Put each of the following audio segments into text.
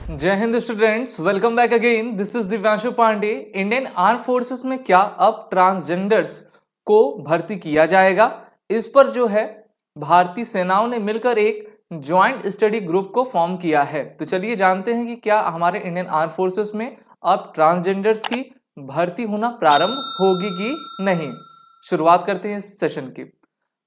जय Hind students, welcome back again. This is Divyanshu Pandey. Indian arm forces में क्या अब ट्रांसजेंडर्स को भर्ती किया जाएगा, इस पर जो है भारतीय सेनाओं ने मिलकर एक ज्वाइंट स्टडी ग्रुप को फॉर्म किया है। तो चलिए जानते हैं कि क्या हमारे इंडियन आर्म फोर्सेस में अब ट्रांसजेंडर्स की भर्ती होना प्रारंभ होगी कि नहीं। शुरुआत करते हैं इस सेशन की।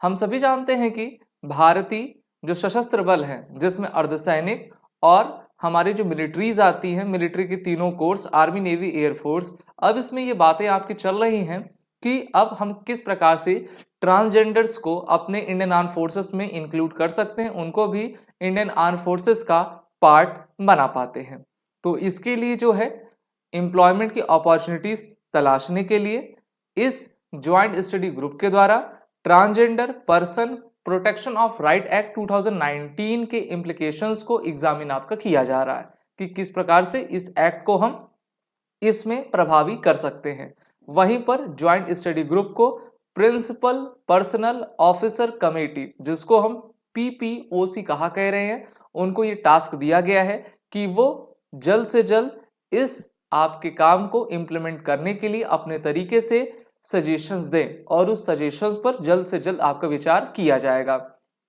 हम सभी जानते हैं कि भारतीय जो सशस्त्र बल हैं, जिसमें अर्धसैनिक और हमारी जो मिलिट्रीज आती हैं, मिलिट्री की तीनों कोर्स, आर्मी, नेवी, एयरफोर्स, अब इसमें ये बातें आपकी चल रही हैं कि अब हम किस प्रकार से ट्रांसजेंडर्स को अपने इंडियन आर्म फोर्सेस में इंक्लूड कर सकते हैं, उनको भी इंडियन आर्म फोर्सेस का पार्ट बना पाते हैं। तो इसके लिए जो है एम्प्लॉयमेंट की अपॉर्चुनिटीज तलाशने के लिए इस ज्वाइंट स्टडी ग्रुप के द्वारा transgender person protection of right act 2019 के इम्प्लीकेशंस को एग्जामिन आपका किया जा रहा है कि किस प्रकार से इस एक्ट को हम इसमें प्रभावी कर सकते हैं। वहीं पर ज्वाइंट स्टडी ग्रुप को प्रिंसिपल पर्सनल ऑफिसर कमेटी, जिसको हम पीपीओसी कहा कह रहे हैं, उनको ये टास्क दिया गया है कि वो जल्द से जल्द इस आपके काम को इम्प्लीमेंट करने के लिए अपने तरीके से सजेशंस दें और उस सजेशंस पर जल्द से जल्द आपका विचार किया जाएगा।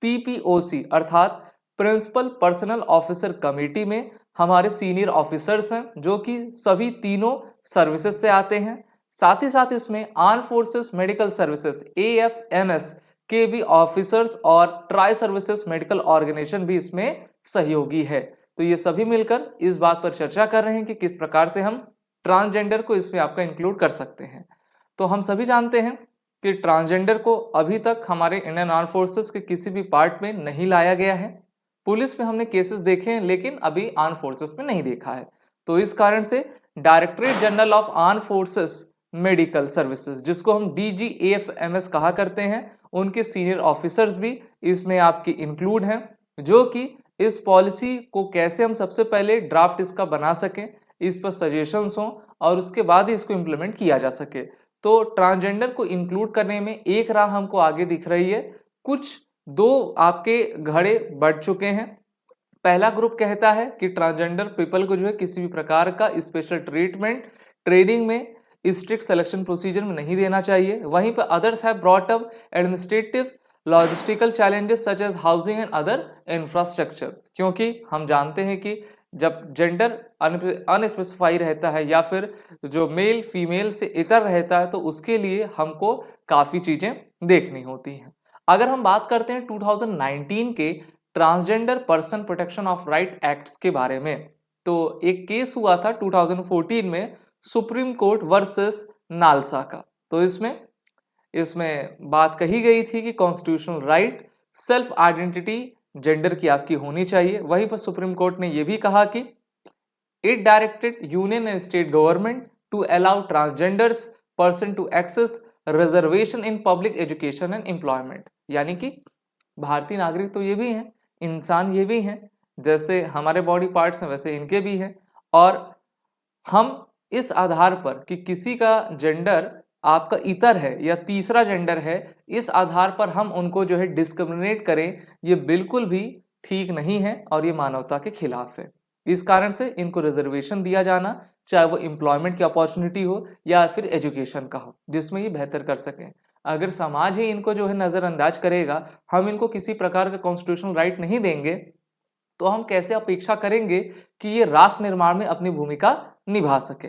पीपीओसी अर्थात प्रिंसिपल पर्सनल ऑफिसर कमेटी में हमारे सीनियर ऑफिसर्स हैं, जो कि सभी तीनों सर्विसेज से आते हैं। साथ ही साथ इसमें arm forces medical services AFMS के भी ऑफिसर्स और ट्राई सर्विसेज मेडिकल ऑर्गेनाइजेशन भी इसमें सहयोगी है। तो ये सभी मिलकर इस बात पर चर्चा कर रहे हैं कि किस प्रकार से हम ट्रांसजेंडर को इसमें आपका इंक्लूड कर सकते हैं। तो हम सभी जानते हैं कि ट्रांसजेंडर को अभी तक हमारे इंडियन आर्म फोर्सेस के किसी भी पार्ट में नहीं लाया गया है। पुलिस में हमने केसेस देखे हैं, लेकिन अभी आर्म फोर्सेस में नहीं देखा है। तो इस कारण से directorate general of arm forces medical services, जिसको हम DGAFMS कहा करते हैं, उनके सीनियर ऑफिसर्स भी इसमें आपके इंक्लूड हैं, जो कि इस पॉलिसी को कैसे हम सबसे पहले ड्राफ्ट इसका बना सकें, इस पर सजेशंस हों और उसके बाद ही इसको इम्प्लीमेंट किया जा सके। तो ट्रांसजेंडर को इंक्लूड करने में एक राह हमको आगे दिख रही है। कुछ दो आपके घड़े बढ़ चुके हैं। पहला ग्रुप कहता है कि ट्रांसजेंडर पीपल को जो है किसी भी प्रकार का स्पेशल ट्रीटमेंट ट्रेनिंग में स्ट्रिक्ट सिलेक्शन प्रोसीजर में नहीं देना चाहिए। वहीं पर others have brought up administrative logistical challenges such as housing and other infrastructure, क्योंकि हम जानते हैं कि जब जेंडर अनस्पेसिफाई रहता है या फिर जो मेल फीमेल से इतर रहता है, तो उसके लिए हमको काफ़ी चीज़ें देखनी होती हैं। अगर हम बात करते हैं 2019 के transgender person protection of right acts के बारे में, तो एक केस हुआ था 2014 में सुप्रीम कोर्ट वर्सेस नालसा का। तो इसमें बात कही गई थी कि constitutional right self identity gender की आपकी होनी चाहिए। वहीं पर सुप्रीम कोर्ट ने यह भी कहा कि it directed union and state government to allow transgenders person to access reservation in public education and employment. यानी कि भारतीय नागरिक तो ये भी हैं, इंसान ये भी हैं, जैसे हमारे बॉडी पार्ट्स हैं वैसे इनके भी हैं, और हम इस आधार पर कि किसी का जेंडर आपका इतर है या तीसरा जेंडर है, इस आधार पर हम उनको जो है डिस्क्रिमिनेट करें, ये बिल्कुल भी ठीक नहीं है और ये मानवता के खिलाफ है। इस कारण से इनको रिजर्वेशन दिया जाना, चाहे वो एम्प्लॉयमेंट की अपॉर्चुनिटी हो या फिर एजुकेशन का हो, जिसमें ये बेहतर कर सकें। अगर समाज ही इनको जो है नज़रअंदाज करेगा, हम इनको किसी प्रकार का कॉन्स्टिट्यूशनल राइट नहीं देंगे, तो हम कैसे अपेक्षा करेंगे कि ये राष्ट्र निर्माण में अपनी भूमिका निभा सके।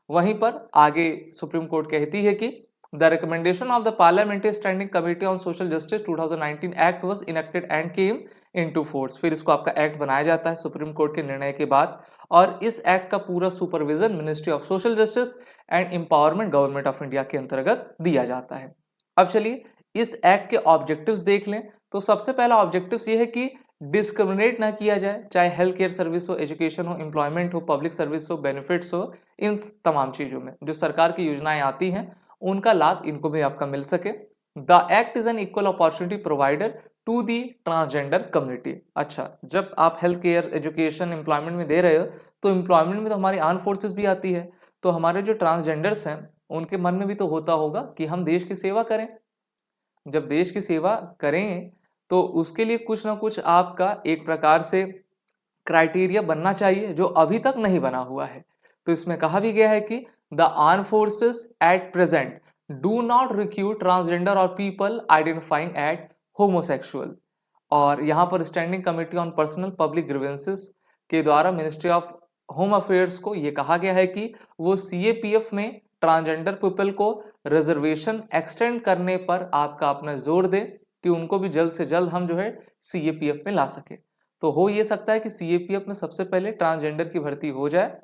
वहीं पर आगे सुप्रीम कोर्ट कहती है कि the recommendation of the parliamentary standing committee on social justice 2019 act was enacted and came into force. फिर इसको आपका एक्ट बनाया जाता है सुप्रीम कोर्ट के निर्णय के बाद, और इस एक्ट का पूरा supervision ministry of social justice and empowerment government of India के अंतर्गत दिया जाता है। अब चलिए इस एक्ट के ऑब्जेक्टिव्स देख लें। तो सबसे पहला ऑब्जेक्टिव्स ये है कि डिस्क्रिमिनेट ना किया जाए, चाहे हेल्थ केयर सर्विस हो, एजुकेशन हो, एम्प्लॉयमेंट हो, पब्लिक सर्विस हो, बेनिफिट्स हो, इन तमाम चीज़ों में जो सरकार की योजनाएं आती हैं उनका लाभ इनको भी आपका मिल सके। The act is an equal opportunity provider to the transgender community. अच्छा, जब आप हेल्थ केयर, एजुकेशन, एम्प्लॉयमेंट में दे रहे हो, तो एम्प्लॉयमेंट में तो हमारी आर्म फोर्सेस भी आती है, तो हमारे जो ट्रांसजेंडर्स हैं उनके मन में भी तो होता होगा कि हम देश की सेवा करें। जब देश की सेवा करें तो उसके लिए कुछ ना कुछ आपका एक प्रकार से क्राइटेरिया बनना चाहिए जो अभी तक नहीं बना हुआ है। तो इसमें कहा भी गया है कि the arm forces at present do not recruit transgender और पीपल आइडेंटिफाइंग एट होमोसेक्सुअल। और यहाँ पर standing committee on personnel public grievances के द्वारा मिनिस्ट्री ऑफ होम अफेयर्स को ये कहा गया है कि वो सीएपीएफ में ट्रांसजेंडर पीपल को रिजर्वेशन एक्सटेंड करने पर आपका अपना जोर दे कि उनको भी जल्द से जल्द हम जो है सीएपीएफ में ला सके। तो हो ये सकता है कि सीएपीएफ में सबसे पहले ट्रांसजेंडर की भर्ती हो जाए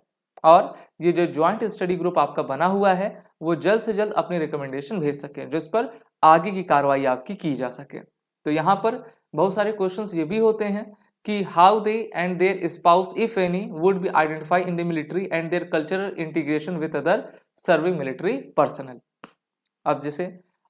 और ये जो ज्वाइंट स्टडी ग्रुप आपका बना हुआ है वो जल्द से जल्द अपनी रिकमेंडेशन भेज सके जिस पर आगे की कार्रवाई आपकी की जा सके। तो यहाँ पर बहुत सारे क्वेश्चंस ये भी होते हैं कि how they and their spouse if any would be identify in the military and their cultural integration with other serving military personnel. अब जैसे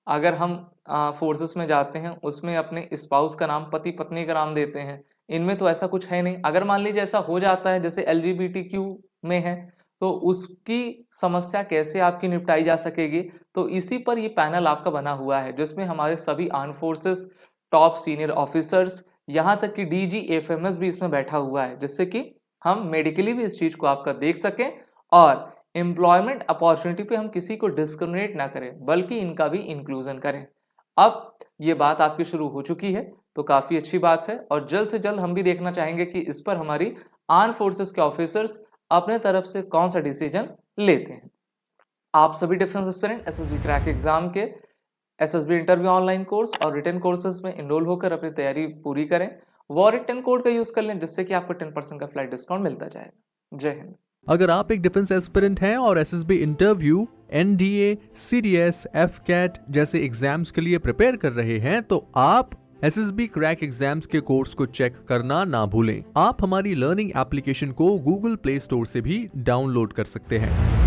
अगर हम फोर्सेस में जाते हैं उसमें अपने स्पाउस का नाम, पति पत्नी का नाम देते हैं, इनमें तो ऐसा कुछ है नहीं। अगर मान लीजिए ऐसा हो जाता है जैसे LGBTQ में है तो उसकी समस्या कैसे आपकी निपटाई जा सकेगी, तो इसी पर ये पैनल आपका बना हुआ है जिसमें हमारे सभी arm forces top senior officers यहाँ तक कि DG FMS भी इसमें बैठा हुआ है जिससे कि हम मेडिकली भी इस चीज को आपका देख सकें और एम्प्लॉयमेंट अपॉर्चुनिटी पे हम किसी को डिस्क्रिमिनेट ना करें बल्कि इनका भी इंक्लूजन करें। अब ये बात आपकी शुरू हो चुकी है तो काफी अच्छी बात है और जल्द से जल्द हम भी देखना चाहेंगे कि इस पर हमारी आर्म फोर्सेस के ऑफिसर्स अपने तरफ से कौन सा डिसीजन लेते हैं। आप सभी defence aspirant SSB crack exam के SSB इंटरव्यू ऑनलाइन कोर्स और रिटन कोर्सेज में इनरोल होकर अपनी तैयारी पूरी करें। वो रिटन कोड का यूज कर लें जिससे कि आपको 10% का फ्लाइट डिस्काउंट मिलता जाएगा। जय हिंद। अगर आप एक डिफेंस एस्पिरेंट हैं और SSB interview, NDA, CDS, FCAT जैसे एग्जाम्स के लिए प्रिपेयर कर रहे हैं तो आप SSB क्रैक एग्जाम्स के कोर्स को चेक करना ना भूलें। आप हमारी लर्निंग एप्लीकेशन को Google प्ले स्टोर से भी डाउनलोड कर सकते हैं।